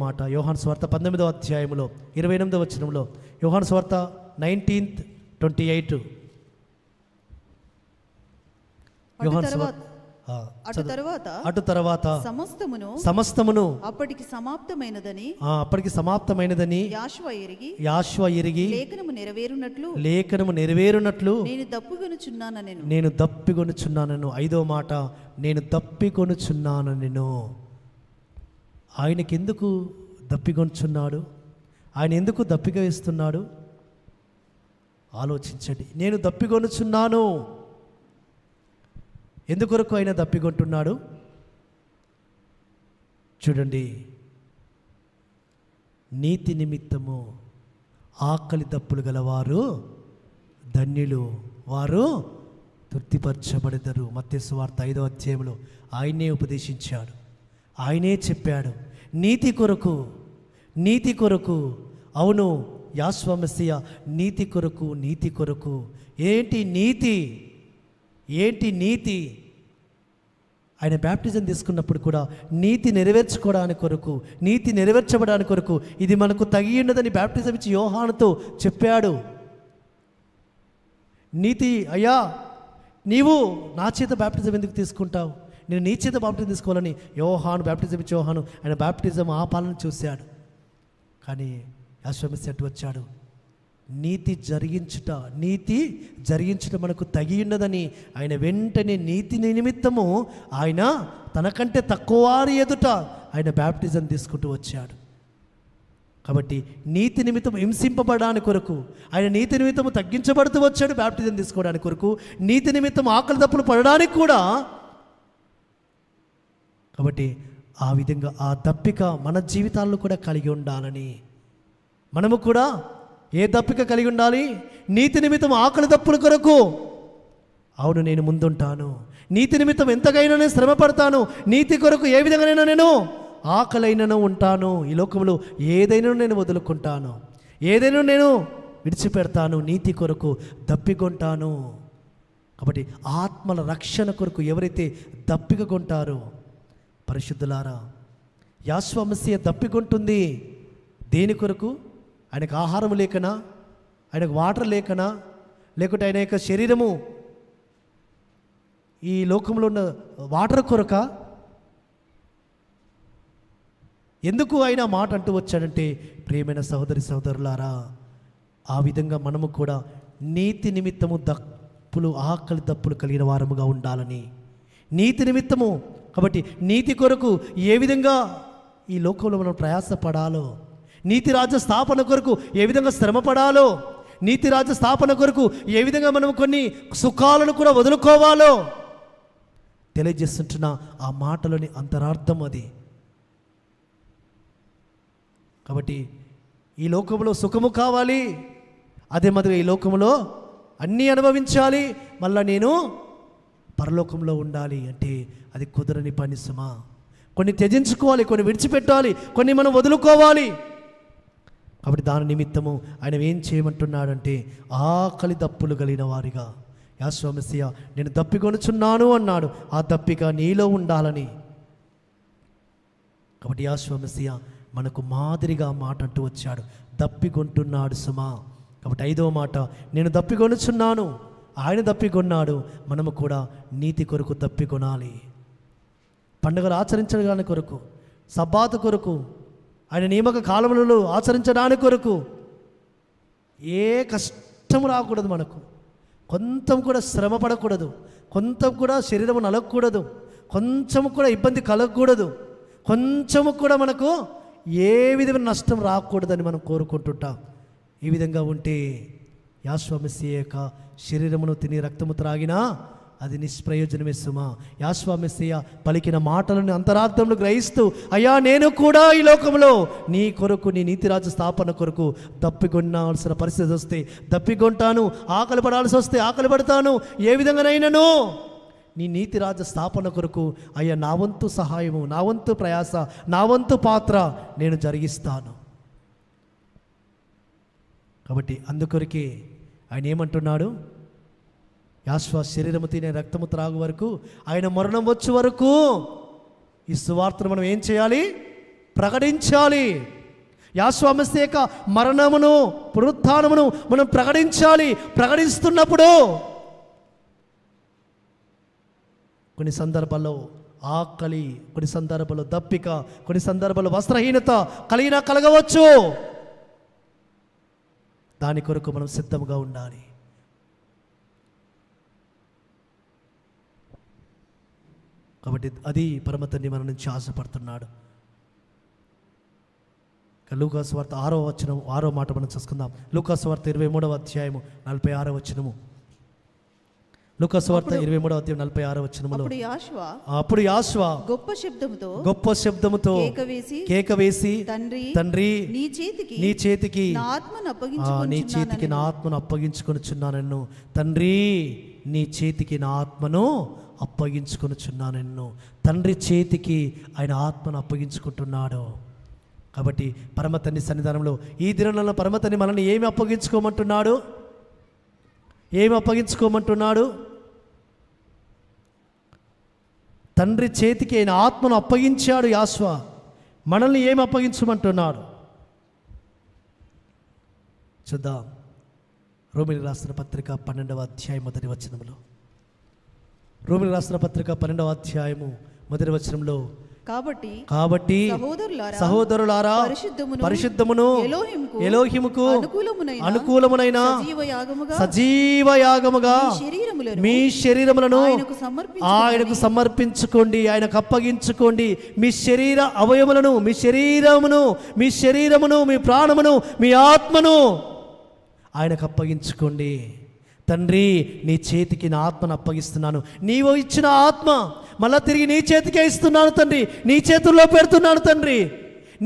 మాట యోహాను సువార్త 19వ అధ్యాయంలో 28వ వచనంలో, యోహాను సువార్త 19:28. అటు తర్వాత సమస్తమును అప్పటికి సమాప్తమైనదని యాషువ ఎరిగి లేఖనము నెరవేరునట్లు నేను దప్పికొనుచున్నానను. ఐదో మాట, నేను దప్పికొనుచున్నానను. ఆయనకి ఎందుకు దప్పికొనుచున్నాడు? ఆయన ఎందుకు దప్పిక వేస్తున్నాడు? ఆలోచించండి. నేను దప్పికొనుచున్నాను. ఎందుకొరకు ఆయన దప్పికొంటున్నాడు? చూడండి, నీతి నిమిత్తము ఆకలి దప్పులు గలవారు ధన్యులు, వారు తృప్తిపరచబడతారు. మత్తయి సువార్త 5వ అధ్యాయంలో ఆయనే ఉపదేశించాడు, ఆయనే చెప్పాడు. నీతి కొరకు అవును యాషువ మెస్సియ నీతి కొరకు. ఏంటి నీతి? ఆయన బ్యాప్టిజం తీసుకున్నప్పుడు కూడా నీతి నెరవేర్చుకోవడానికి కొరకు, నీతి నెరవేర్చబడానికి కొరకు ఇది మనకు తగి ఉన్నదని బ్యాప్టిజం ఇచ్చి యోహానుతో చెప్పాడు. నీతి, అయ్యా నీవు నా చేత బ్యాప్టిజం ఎందుకు తీసుకుంటావు? నేను నీ చేత బ్యాప్టిజం తీసుకోవాలని యోహాను బ్యాప్టిజం ఇచ్చి యోహాను ఆయన బ్యాప్టిజం ఆపాలని చూశాడు. కానీ యాషువ మెస్సియ అటు వచ్చాడు. నీతి జరిగించుట మనకు తగి ఉన్నదని ఆయన వెంటనే నీతి నిమిత్తము ఆయన తనకంటే తక్కువ వారి ఎదుట ఆయన బ్యాప్టిజం తీసుకుంటూ వచ్చాడు. కాబట్టి నీతి నిమిత్తం హింసింపబడడానికి కొరకు, ఆయన నీతి నిమిత్తము తగ్గించబడుతూ వచ్చాడు బ్యాప్టిజం తీసుకోవడానికి కొరకు, నీతి నిమిత్తం ఆకలి దప్పులు పడడానికి కూడా. కాబట్టి ఆ విధంగా ఆ దప్పిక మన జీవితాల్లో కూడా కలిగి ఉండాలని, మనము కూడా ఏ దప్పిక కలిగి ఉండాలి? నీతి నిమిత్తం ఆకలి దప్పుల కొరకు. అవును, నేను ముందుంటాను, నీతి నిమిత్తం ఎంతకైనా నేను శ్రమ పడతాను, నీతి కొరకు ఏ విధంగానైనా నేను ఆకలైనను ఉంటాను, ఈ లోకంలో ఏదైనా నేను వదులుకుంటాను, ఏదైనా నేను విడిచిపెడతాను, నీతి కొరకు దప్పికొంటాను. కాబట్టి ఆత్మల రక్షణ కొరకు ఎవరైతే దప్పిక కొంటారో, పరిశుద్ధులారా, యాషువ మెస్సియ దప్పికొంటుంది. దేని కొరకు? ఆయనకు ఆహారం లేకనా, ఆయనకు వాటర్ లేకనా, లేకుంటే ఆయన యొక్క శరీరము ఈ లోకంలో ఉన్న వాటర్ కొరక? ఎందుకు ఆయన మాట అంటూ వచ్చాడంటే, ప్రియమైన సహోదరి సహోదరులారా, ఆ విధంగా మనము కూడా నీతి నిమిత్తము దప్పులు ఆకలి దప్పులు కలిగిన వారముగా ఉండాలని. నీతి నిమిత్తము, కాబట్టి నీతి కొరకు ఏ విధంగా ఈ లోకంలో మనం ప్రయాసపడాలో, నీతి రాజ్య స్థాపన కొరకు ఏ విధంగా శ్రమపడాలో, నీతి రాజ్య స్థాపన కొరకు ఏ విధంగా మనం కొన్ని సుఖాలను కూడా వదులుకోవాలో తెలియజేస్తుంటున్న ఆ మాటలోని అంతరార్థం అది. కాబట్టి ఈ లోకంలో సుఖము కావాలి, అదే మాదిరిగా ఈ లోకంలో అన్నీ అనుభవించాలి, మళ్ళా నేను పరలోకంలో ఉండాలి అంటే అది కుదరని పని సుమా. కొన్ని త్యజించుకోవాలి, కొన్ని విడిచిపెట్టాలి, కొన్ని మనం వదులుకోవాలి. కాబట్టి దాని నిమిత్తము ఆయన ఏం చేయమంటున్నాడంటే, ఆకలి దప్పులు కలిగిన వారిగా యేసు మెస్సియా నేను దప్పికొనుచున్నాను అన్నాడు. ఆ దప్పిక నీలో ఉండాలని. కాబట్టి యేసు మెస్సియా మనకు మాదిరిగా మాట అంటూ వచ్చాడు, దప్పికొంటున్నాడు సుమా. కాబట్టి 5వ మాట, నేను దప్పికొనుచున్నాను, ఆయన దప్పికొన్నాడు, మనము కూడా నీతి కొరకు దప్పికొనాలి. పండుగలు ఆచరించడానికి కొరకు, సబ్బాతు కొరకు, ఆయన నియామక కాలములలో ఆచరించడానికి కొరకు ఏ కష్టం రాకూడదు మనకు. కొంచెం కూడా శ్రమ పడకూడదు, కొంచెం కూడా శరీరం నలగకూడదు, కొంచెం కూడా ఇబ్బంది కలగకూడదు, కొంచెము కూడా మనకు ఏ విధమైన నష్టం రాకూడదని మనం కోరుకుంటుంటాం. ఈ విధంగా ఉంటే యేసు మెస్సియా యొక్క శరీరమును తిని రక్తము త్రాగినా అది నిష్ప్రయోజనమే సుమా. యేసు మెస్సియా పలికిన మాటలను అంతరార్థంలో గ్రహిస్తూ, అయ్యా నేను కూడా ఈ లోకంలో నీ కొరకు, నీ నీతిరాజ్య స్థాపన కొరకు దప్పికొనాల్సిన పరిస్థితి వస్తే దప్పికొంటాను, ఆకలి పడాల్సి వస్తే ఆకలి పడతాను, ఏ విధంగానైనాను నీ నీతిరాజ్య స్థాపన కొరకు అయ్యా నా వంతు సహాయము, నా వంతు ప్రయాస, నా వంతు పాత్ర నేను జరిగిస్తాను. కాబట్టి అందుకొరకే ఆయన ఏమంటున్నాడు, యేసు శరీరము తినే రక్తము త్రాగు వరకు, ఆయన మరణం వచ్చే వరకు ఈ సువార్తను మనం ఏం చేయాలి? ప్రకటించాలి. యేసు మెస్సియా యొక్క మరణమును పునరుత్థానమును మనం ప్రకటించాలి. ప్రకటిస్తున్నప్పుడు కొన్ని సందర్భాల్లో ఆకలి, కొన్ని సందర్భాల్లో దప్పిక, కొన్ని సందర్భాల్లో వస్త్రహీనత కలగవచ్చు. దాని కొరకు మనం సిద్ధంగా ఉండాలి. కాబట్టి అది పరమ తండ్రి మన నుంచి ఆశపడుతున్నాడు. లూకాసు వార్త 6వ మాట మనం చూసుకుందాం. లూకాసు వార్త 23వ అధ్యాయము 46వ వచనము. లూకాసు వార్త 23వ అధ్యాయం 46వ వచనములో, అప్పుడు యోషువ గొప్ప శబ్దముతో కేక వేసి, తండ్రి నీ చేతికి నా ఆత్మను అప్పగించుకొనుచున్నాను. తండ్రి నీ చేతికి నా ఆత్మను అప్పగించుకొనుచున్నాను. తండ్రి చేతికి ఆయన ఆత్మను అప్పగించుకుంటున్నాడు. కాబట్టి పరమ తండ్రి సన్నిధానంలో ఈ దినంలో పరమ తండ్రి మనల్ని ఏమి అప్పగించుకోమంటున్నాడు? తండ్రి చేతికి ఆయన ఆత్మను అప్పగించాడు యోషువ. మనల్ని ఏమి అప్పగించమంటున్నాడు చూద్దాం. రోమీయులకు రాసిన పత్రిక 12వ అధ్యాయం 1వ వచనంలో, రోమీయులకు రాసిన పత్రిక 12వ అధ్యాయము 1వ వచనంలో, కాబట్టి సహోదరులారా పరిశుద్ధమును ఎలోహిముకు అనుకూలమునైన సజీవ యాగముగా మీ శరీరములను ఆయనకు సమర్పించుకోండి, ఆయనకు అప్పగించుకోండి. మీ శరీర అవయములను, మీ శరీరమును, మీ ప్రాణమును, మీ ఆత్మను ఆయనకు అప్పగించుకోండి. తండ్రి నీ చేతికి నా ఆత్మను అప్పగిస్తున్నాను. నీవు ఇచ్చిన ఆత్మ మళ్ళా తిరిగి నీ చేతికే ఇస్తున్నాను తండ్రి, నీ చేతుల్లో పెడుతున్నాను తండ్రి.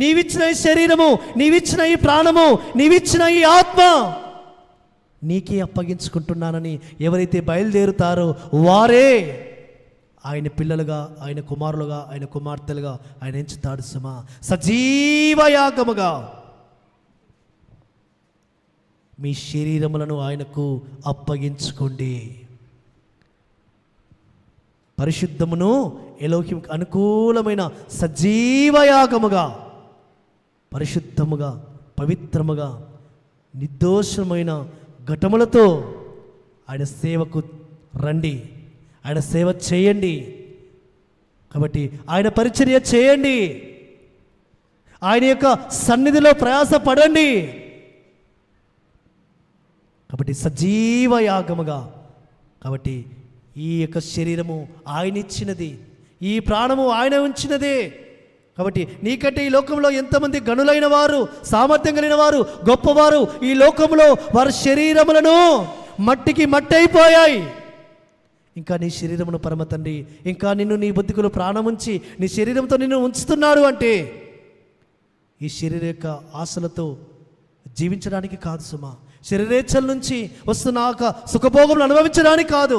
నీవిచ్చిన ఈ శరీరము, నీవిచ్చిన ఈ ప్రాణము, నీవిచ్చిన ఈ ఆత్మ నీకే అప్పగించుకుంటున్నానని ఎవరైతే బయలుదేరుతారో వారే ఆయన పిల్లలుగా, ఆయన కుమారులుగా, ఆయన కుమార్తెలుగా ఆయన ఎంచుతాడు సుమా. సజీవ యాగముగా మీ శరీరములను ఆయనకు అప్పగించుకోండి. పరిశుద్ధమును ఎలోహింకు అనుకూలమైన సజీవ యాగముగా, పరిశుద్ధముగా పవిత్రముగా నిర్దోషమైన ఘటములతో ఆయన సేవకు రండి, ఆయన సేవ చేయండి. కాబట్టి ఆయన పరిచర్య చేయండి, ఆయన యొక్క సన్నిధిలో ప్రయాసపడండి. కాబట్టి సజీవ యాగముగా, కాబట్టి ఈ యొక్క శరీరము ఆయన ఇచ్చినది, ఈ ప్రాణము ఆయన ఉంచినదే. కాబట్టి నీకంటే ఈ లోకంలో ఎంతమంది గనులైన వారు, సామర్థ్యం కలిగిన వారు, గొప్పవారు ఈ లోకంలో వారి శరీరములను మట్టికి మట్టి అయిపోయాయి. ఇంకా నీ శరీరమును పరమ తండ్రి ఇంకా నిన్ను నీ బుద్ధికులు ప్రాణముంచి నీ శరీరంతో నిన్ను ఉంచుతున్నాడు అంటే ఈ శరీర యొక్క ఆశలతో జీవించడానికి కాదు సుమా, శరీరేచ్ఛల నుంచి వస్తున్న సుఖభోగములు అనుభవించడానికి కాదు.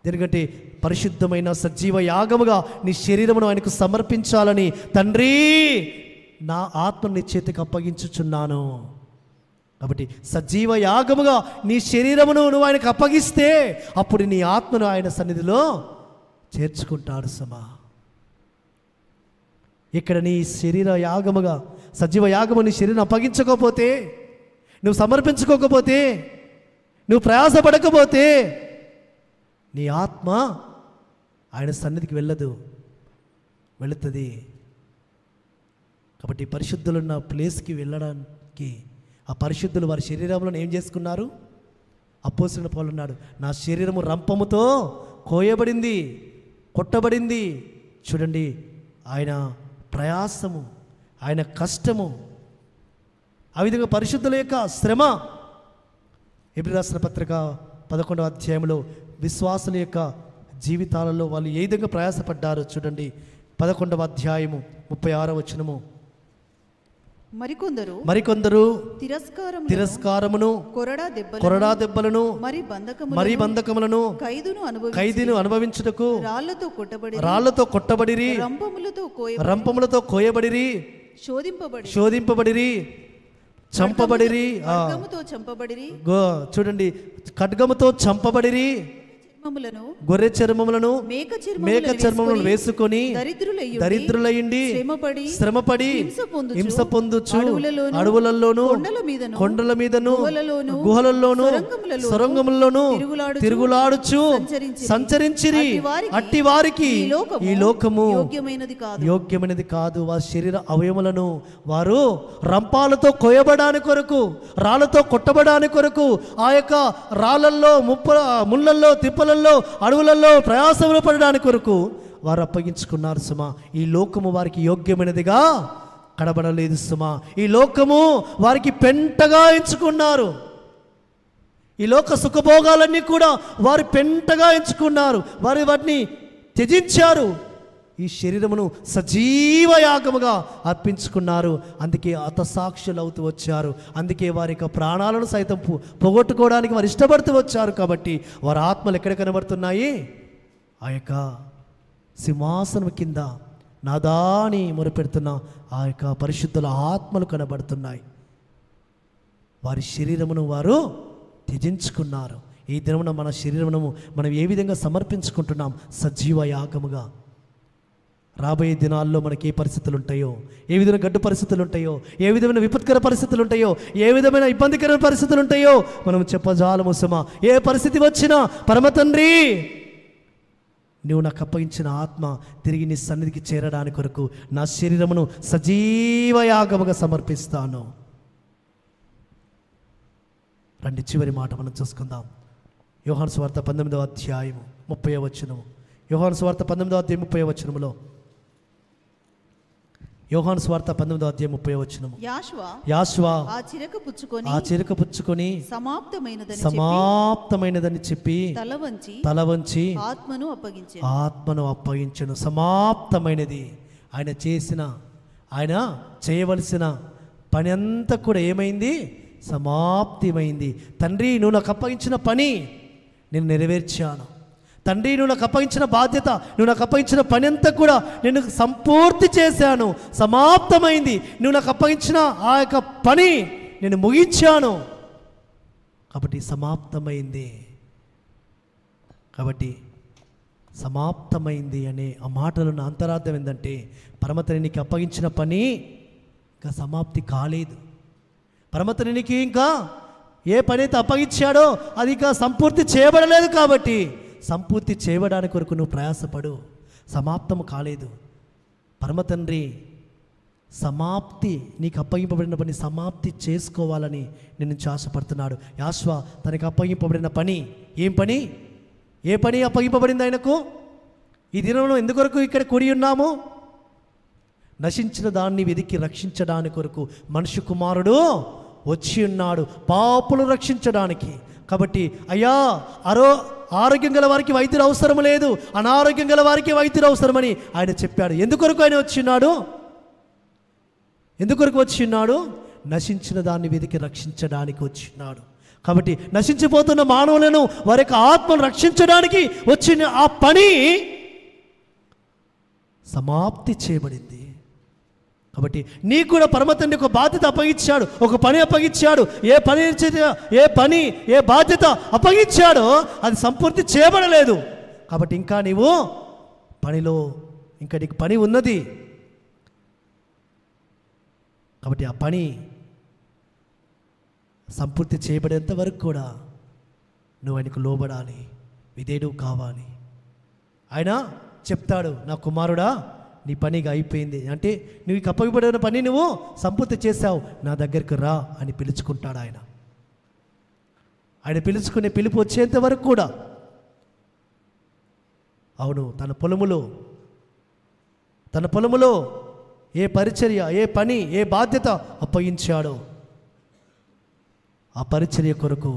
ఎందుకంటే పరిశుద్ధమైన సజీవ యాగముగా నీ శరీరమును ఆయనకు సమర్పించాలని, తండ్రి నా ఆత్మను నీ చేతికి అప్పగించుచున్నాను. కాబట్టి సజీవ యాగముగా నీ శరీరమును నువ్వు ఆయనకు అప్పగిస్తే అప్పుడు నీ ఆత్మను ఆయన సన్నిధిలో చేర్చుకుంటాడు సమా. ఇక్కడ నీ శరీర యాగముగా సజీవ యాగము నీ శరీరం అప్పగించకపోతే, నువ్వు సమర్పించుకోకపోతే, నువ్వు ప్రయాసపడకపోతే నీ ఆత్మ ఆయన సన్నిధికి వెళుతుంది. కాబట్టి పరిశుద్ధులున్న ప్లేస్కి వెళ్ళడానికి ఆ పరిశుద్ధులు వారి శరీరంలో ఏం చేసుకున్నారు? అపోస్తలుడైన పౌలు అన్నాడు, నా శరీరము రంపముతో కోయబడింది, కొట్టబడింది. చూడండి, ఆయన ప్రయాసము, ఆయన కష్టము, ఆ విధంగా పరిశుద్ధుల యొక్క శ్రమ. హెబ్రీ రాసిన పత్రిక 11వ అధ్యాయంలో విశ్వాసుల యొక్క జీవితాలలో వాళ్ళు ఏ విధంగా ప్రయాసపడ్డారో చూడండి. 11వ అధ్యాయము 36వ వచనము. మరికొందరు తిరస్కారమును, కొరడా దెబ్బలను, మరి బంధకములను, ఖైదును అనుభవించుటకు రాళ్లతో కొట్టబడిరి, రంపములతో కోయబడిరి, శోధింపబడిరి, చంపబడిరి. చూడండి, ఖడ్గముతో చంపబడిరి, గొర్రె చర్మములను, మేక చర్మములను వేసుకొని దరిద్రులయ్యండి, శ్రమపడి హింస పొందుచు అడవులలోను, కొండల మీదను, గుహలలోను, సొరంగములలోను తిరుగులాడుచు సంచరించిరి. అట్టి వారికి ఈ లోకము యోగ్యమైనది కాదు. వారి శరీర అవయములను వారు రంపాలతో కోయబడానికి కొరకు, రాళ్లతో కొట్టబడానికి కొరకు, ఆ యొక్క రాళ్లల్లో, ముళ్ళల్లో, తిప్పలలో, అడవులలో ప్రయాసములు పడడానికి కొరకు వారు అప్పగించుకున్నారు సుమా. ఈ లోకము వారికి యోగ్యమైనదిగా కనబడలేదు సుమా. ఈ లోకము వారికి పెంటగా ఎంచుకున్నారు. ఈ లోక సుఖభోగాలన్నీ కూడా వారు పెంటగా ఎంచుకున్నారు. వారు వాటిని త్యజించారు. ఈ శరీరమును సజీవ యాగముగా అర్పించుకున్నారు. అందుకే హతసాక్షులు అవుతూ వచ్చారు. అందుకే వారి యొక్క ప్రాణాలను సైతం పోగొట్టుకోవడానికి వారు ఇష్టపడుతూ వచ్చారు. కాబట్టి వారి ఆత్మలు ఎక్కడ కనబడుతున్నాయి? ఆ యొక్క సింహాసనం కింద నాదాని మొరపెడుతున్న ఆ యొక్క పరిశుద్ధుల ఆత్మలు కనబడుతున్నాయి. వారి శరీరమును వారు త్యజించుకున్నారు. ఈ దినమున మన శరీరమును మనం ఏ విధంగా సమర్పించుకుంటున్నాం? సజీవ యాగముగా. రాబోయే దినాల్లో మనకి ఏ పరిస్థితులు ఉంటాయో, ఏ విధమైన గడ్డు పరిస్థితులు ఉంటాయో, ఏ విధమైన విపత్కర పరిస్థితులు ఉంటాయో, ఏ విధమైన ఇబ్బందికరమైన పరిస్థితులు ఉంటాయో మనం చెప్పజాలము సుమా. ఏ పరిస్థితి వచ్చినా పరమ తండ్రి నువ్వు నాకు అప్పగించిన ఆత్మ తిరిగి నీ సన్నిధికి చేరడానికి కొరకు నా శరీరమును సజీవ యాగముగా సమర్పిస్తాను. రండి, చివరి మాట మనం చూసుకుందాం. యోహాను సువార్త 19వ అధ్యాయము 30వ వచనము. యోహాను సువార్త 19వ అధ్యాయం 30వ వచనములో, యోహాను సువార్త 19వ అధ్యాయం 30వ వచనము. యాషువా ఆ చిరక పుచ్చుకొని సమాప్తమైనదని చెప్పి తల వంచి ఆత్మను అప్పగించెను. సమాప్తమైనది. ఆయన చేయవలసిన పని అంతా కూడా ఏమైంది? సమాప్తిమైంది. తండ్రి, నువ్వు నాకు అప్పగించిన పని నేను నెరవేర్చాను. తండ్రి, నువ్వు నాకు అప్పగించిన బాధ్యత, నువ్వు నాకు అప్పగించిన పని అంతా కూడా నేను సంపూర్తి చేశాను. సమాప్తమైంది. నువ్వు నాకు అప్పగించిన ఆ యొక్క పని నేను ముగించాను. కాబట్టి సమాప్తమైంది. కాబట్టి సమాప్తమైంది అనే ఆ మాటలను అంతరార్థం ఏంటంటే, పరమతండ్రి నీకు అప్పగించిన పని ఇంకా సమాప్తి కాలేదు. పరమతండ్రి నీకు ఇంకా ఏ పని అయితే అప్పగించాడో అది ఇంకా సంపూర్తి చేయబడలేదు, కాబట్టి సంపూర్తి చేయడానికి కొరకు నువ్వు ప్రయాసపడు. సమాప్తము కాలేదు. పరమతండ్రి సమాప్తి, నీకు అప్పగింపబడిన పని సమాప్తి చేసుకోవాలని నేను నుంచి ఆశపడుతున్నాడు. యాశ్వా తనకు అప్పగింపబడిన పని ఏం పని? ఏ పని అప్పగింపబడింది ఆయనకు? ఈ దినంలో ఎందుకొరకు ఇక్కడ కూడి ఉన్నాము? నశించిన దాన్ని వెతికి రక్షించడానికి కొరకు మనుష్య కుమారుడు వచ్చి ఉన్నాడు, పాపులు రక్షించడానికి. కాబట్టి అయ్యా, ఆరోగ్యం గల వారికి వైద్యులు అవసరం లేదు, అనారోగ్యం గల వారికి వైద్యులు అవసరమని ఆయన చెప్పాడు. ఎందుకొరకు ఆయన వచ్చిన్నాడు? ఎందుకొరకు వచ్చిన్నాడు? నశించిన దాన్ని వెతికి రక్షించడానికి వచ్చినాడు. కాబట్టి నశించిపోతున్న మానవులను వారి యొక్క ఆత్మను రక్షించడానికి వచ్చిన ఆ పని సమాప్తి చేయబడింది. కాబట్టి నీకు కూడా పరమతండ్రి ఒక బాధ్యత అప్పగించాడు, ఒక పని అప్పగించాడు. ఏ బాధ్యత అప్పగించాడో అది సంపూర్తి చేయబడలేదు. కాబట్టి ఇంకా నీవు పనిలో, ఇంకా నీకు పని ఉన్నది. కాబట్టి ఆ పని సంపూర్తి చేయబడేంత వరకు కూడా నువ్వు ఆయనకు లోబడాలి, విధేయుడు కావాలి. ఆయన చెప్తాడు, నా కుమారుడా నీ పనిగా అయిపోయింది అంటే నువ్వు అప్పగింపబడిన పని నువ్వు సంపూర్తి చేశావు, నా దగ్గరికి రా అని పిలుచుకుంటాడు ఆయన. ఆయన పిలుచుకునే పిలుపు వచ్చేంత వరకు కూడా అవును తన పొలములో ఏ పరిచర్య, ఏ పని, ఏ బాధ్యత అప్పగించాడో ఆ పరిచర్య కొరకు,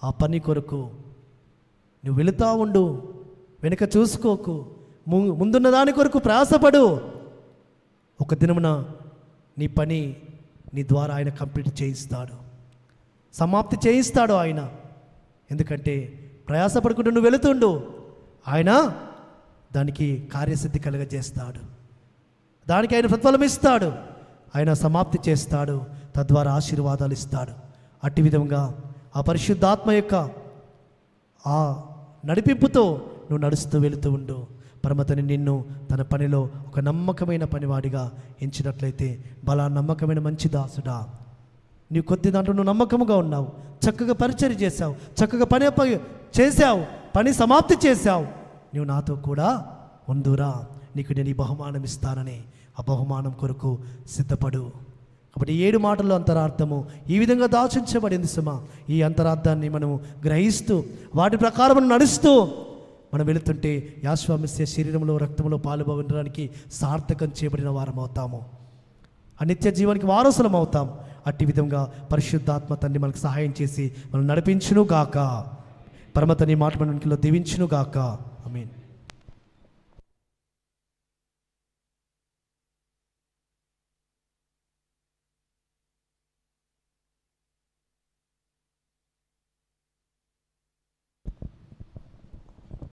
ఆ పని కొరకు నువ్వు వెళుతూ ఉండు, వెనుక చూసుకోకు, ముందున్న దాని కొరకు ప్రయాసపడు. ఒక దినమున నీ పని నీ ద్వారా ఆయన కంప్లీట్ చేయిస్తాడు, సమాప్తి చేయిస్తాడు ఆయన. ఎందుకంటే ప్రయాసపడుకుంటూ నువ్వు వెళుతుండు, ఆయన దానికి కార్యసిద్ధి కలుగజేస్తాడు, దానికి ఆయన ప్రతిఫలం ఇస్తాడు, ఆయన సమాప్తి చేస్తాడు, తద్వారా ఆశీర్వాదాలు ఇస్తాడు. అట్టి విధంగా ఆ పరిశుద్ధాత్మ యొక్క ఆ నడిపింపుతో నువ్వు నడుస్తూ వెళుతూ ఉండు. పరమతని నిన్ను తన పనిలో ఒక నమ్మకమైన పనివాడిగా ఎంచినట్లయితే, బలా నమ్మకమైన మంచి దాసుడా, నీవు కొద్ది దాంట్లో నువ్వు నమ్మకముగా ఉన్నావు, చక్కగా పరిచర్య చేశావు, చక్కగా పని చేశావు, పని సమాప్తి చేశావు, నీవు నాతో కూడా ఉందురా, నీకు నేను ఈ బహుమానం ఇస్తానని ఆ బహుమానం కొరకు సిద్ధపడు. కాబట్టి 7 మాటల్లో అంతరార్థము ఈ విధంగా దాచించబడింది సుమా. ఈ అంతరార్థాన్ని మనము గ్రహిస్తూ వాటి ప్రకారం నడుస్తూ మనం వెళుతుంటే యాశ్వామిస్య శరీరంలో రక్తంలో పాలుపొందడానికి సార్థకం చేయబడిన వారం అవుతాము, ఆ నిత్య జీవానికి వారసులం అవుతాం. అట్టి విధంగా పరిశుద్ధాత్మ తండ్రి మనకు సహాయం చేసి మనం నడిపించును గాక. పరమతని మాట మనలో దీవించును గాక.